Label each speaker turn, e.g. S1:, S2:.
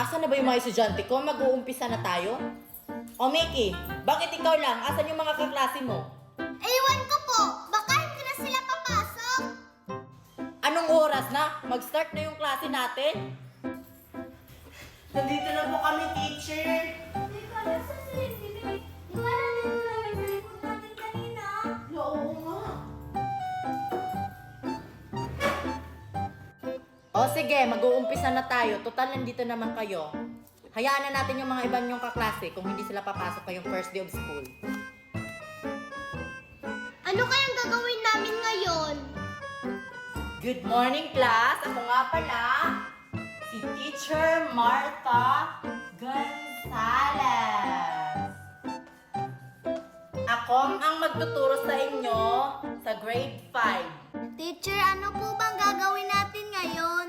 S1: Asan na ba yung mga estudyante ko? Mag-uumpisa na tayo? O Mickey, bakit ikaw lang? Asan yung mga kaklase mo?
S2: Ewan ko po, baka hindi na sila papasok.
S1: Anong oras na? Mag-start na yung klase natin? Nandito na po kami, teacher.
S2: Teka, nasa si Lindy? Di ba nandito namin sa likod natin kanina?
S1: Oo nga. O sige, mag-uumpisa na tayo. Total, nandito naman kayo. Hayaan na natin yung mga iba niyong kaklase kung hindi sila papasok ngayong first day of school.
S2: Ano kayang gagawin namin ngayon?
S1: Good morning, class! Ako nga pala, si Teacher Martha Gonzalez. Ako ang magtuturo sa inyo sa grade 5.
S2: Teacher, ano po bang gagawin natin ngayon?